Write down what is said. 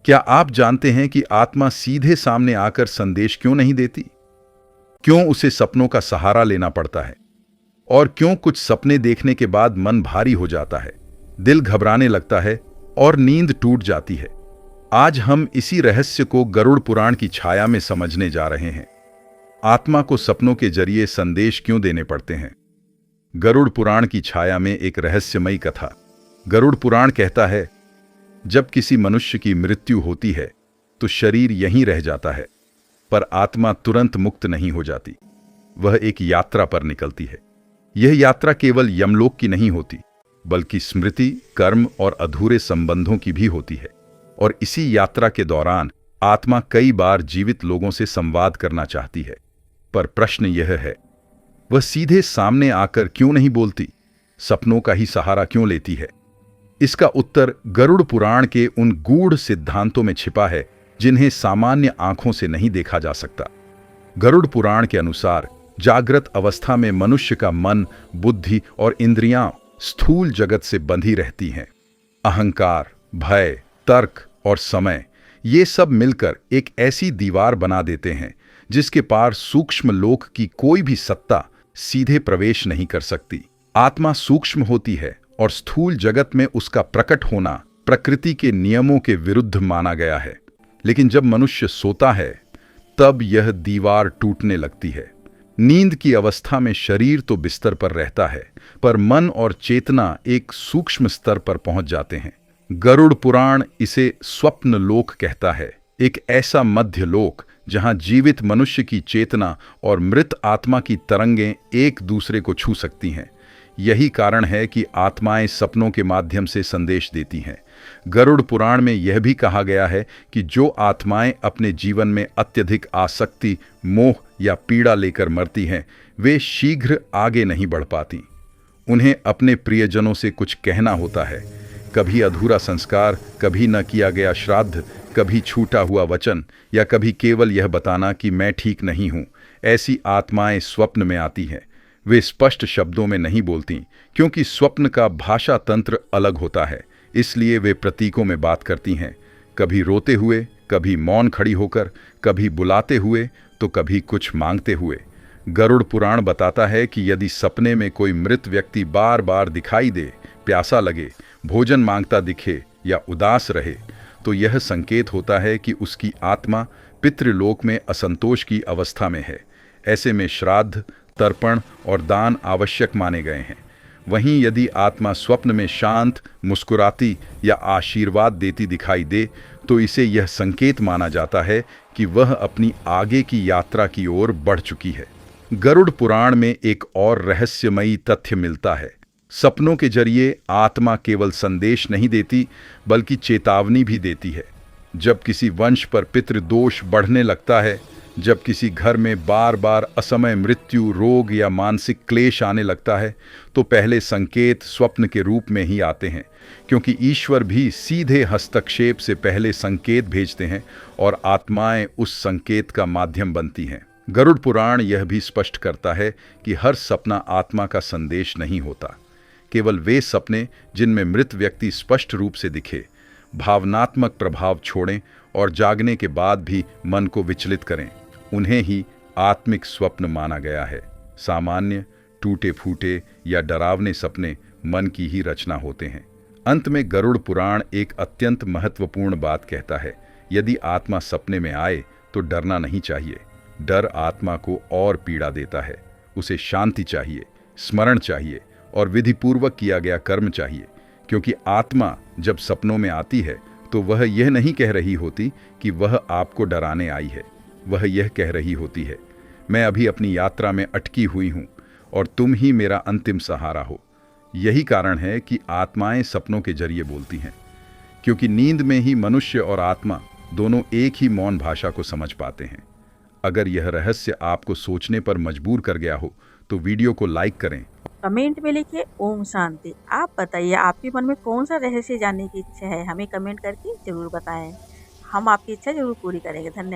क्या आप जानते हैं कि आत्मा सीधे सामने आकर संदेश क्यों नहीं देती? क्यों उसे सपनों का सहारा लेना पड़ता है? और क्यों कुछ सपने देखने के बाद मन भारी हो जाता है, दिल घबराने लगता है और नींद टूट जाती है? आज हम इसी रहस्य को गरुड़ पुराण की छाया में समझने जा रहे हैं। आत्मा को सपनों के जरिए संदेश क्यों देने पड़ते हैं? गरुड़ पुराण की छाया में एक रहस्यमयी कथा। गरुड़ पुराण कहता है, जब किसी मनुष्य की मृत्यु होती है तो शरीर यहीं रह जाता है, पर आत्मा तुरंत मुक्त नहीं हो जाती। वह एक यात्रा पर निकलती है। यह यात्रा केवल यमलोक की नहीं होती, बल्कि स्मृति, कर्म और अधूरे संबंधों की भी होती है। और इसी यात्रा के दौरान आत्मा कई बार जीवित लोगों से संवाद करना चाहती है। पर प्रश्न यह है, वह सीधे सामने आकर क्यों नहीं बोलती? सपनों का ही सहारा क्यों लेती है? इसका उत्तर गरुड़ पुराण के उन गूढ़ सिद्धांतों में छिपा है जिन्हें सामान्य आंखों से नहीं देखा जा सकता। गरुड़ पुराण के अनुसार जागृत अवस्था में मनुष्य का मन, बुद्धि और इंद्रियां स्थूल जगत से बंधी रहती हैं। अहंकार, भय, तर्क और समय, ये सब मिलकर एक ऐसी दीवार बना देते हैं जिसके पार सूक्ष्म लोक की कोई भी सत्ता सीधे प्रवेश नहीं कर सकती। आत्मा सूक्ष्म होती है और स्थूल जगत में उसका प्रकट होना प्रकृति के नियमों के विरुद्ध माना गया है। लेकिन जब मनुष्य सोता है तब यह दीवार टूटने लगती है। नींद की अवस्था में शरीर तो बिस्तर पर रहता है, पर मन और चेतना एक सूक्ष्म स्तर पर पहुंच जाते हैं। गरुड़ पुराण इसे स्वप्न लोक कहता है, एक ऐसा मध्य लोक जहां जीवित मनुष्य की चेतना और मृत आत्मा की तरंगें एक दूसरे को छू सकती हैं। यही कारण है कि आत्माएं सपनों के माध्यम से संदेश देती हैं। गरुड़ पुराण में यह भी कहा गया है कि जो आत्माएं अपने जीवन में अत्यधिक आसक्ति, मोह या पीड़ा लेकर मरती हैं, वे शीघ्र आगे नहीं बढ़ पाती। उन्हें अपने प्रियजनों से कुछ कहना होता है, कभी अधूरा संस्कार, कभी न किया गया श्राद्ध, कभी छूटा हुआ वचन, या कभी केवल यह बताना कि मैं ठीक नहीं हूं। ऐसी आत्माएं स्वप्न में आती हैं। वे स्पष्ट शब्दों में नहीं बोलती, क्योंकि स्वप्न का भाषा तंत्र अलग होता है, इसलिए वे प्रतीकों में बात करती हैं। कभी रोते हुए, कभी मौन खड़ी होकर, कभी बुलाते हुए तो कभी कुछ मांगते हुए। गरुड़ पुराण बताता है कि यदि सपने में कोई मृत व्यक्ति बार बार दिखाई दे, प्यासा लगे, भोजन मांगता दिखे या उदास रहे, तो यह संकेत होता है कि उसकी आत्मा पितृलोक में असंतोष की अवस्था में है। ऐसे में श्राद्ध, तर्पण और दान आवश्यक माने गए हैं। वहीं यदि आत्मा स्वप्न में शांत, मुस्कुराती या आशीर्वाद देती दिखाई दे, तो इसे यह संकेत माना जाता है कि वह अपनी आगे की यात्रा की ओर बढ़ चुकी है। गरुड़ पुराण में एक और रहस्यमयी तथ्य मिलता है। सपनों के जरिए आत्मा केवल संदेश नहीं देती, बल्कि चेतावनी भी देती है। जब किसी वंश पर पितृदोष बढ़ने लगता है, जब किसी घर में बार बार असमय मृत्यु, रोग या मानसिक क्लेश आने लगता है, तो पहले संकेत स्वप्न के रूप में ही आते हैं, क्योंकि ईश्वर भी सीधे हस्तक्षेप से पहले संकेत भेजते हैं और आत्माएं उस संकेत का माध्यम बनती हैं। गरुड़ पुराण यह भी स्पष्ट करता है कि हर सपना आत्मा का संदेश नहीं होता। केवल वे सपने जिनमें मृत व्यक्ति स्पष्ट रूप से दिखे, भावनात्मक प्रभाव छोड़ें और जागने के बाद भी मन को विचलित करें, उन्हें ही आत्मिक स्वप्न माना गया है। सामान्य, टूटे फूटे या डरावने सपने मन की ही रचना होते हैं। अंत में गरुड़ पुराण एक अत्यंत महत्वपूर्ण बात कहता है, यदि आत्मा सपने में आए तो डरना नहीं चाहिए। डर आत्मा को और पीड़ा देता है। उसे शांति चाहिए, स्मरण चाहिए और विधिपूर्वक किया गया कर्म चाहिए, क्योंकि आत्मा जब सपनों में आती है तो वह यह नहीं कह रही होती कि वह आपको डराने आई है। वह यह कह रही होती है, मैं अभी अपनी यात्रा में अटकी हुई हूँ और तुम ही मेरा अंतिम सहारा हो। यही कारण है कि आत्माएं सपनों के जरिए बोलती हैं, क्योंकि नींद में ही मनुष्य और आत्मा दोनों एक ही मौन भाषा को समझ पाते हैं। अगर यह रहस्य आपको सोचने पर मजबूर कर गया हो तो वीडियो को लाइक करें, कमेंट में लिखिए ओम शांति। आप बताइए, आपके मन में कौन सा रहस्य जानने की इच्छा है, हमें कमेंट करके जरूर बताएं। हम आपकी इच्छा जरूर पूरी करेंगे। धन्यवाद।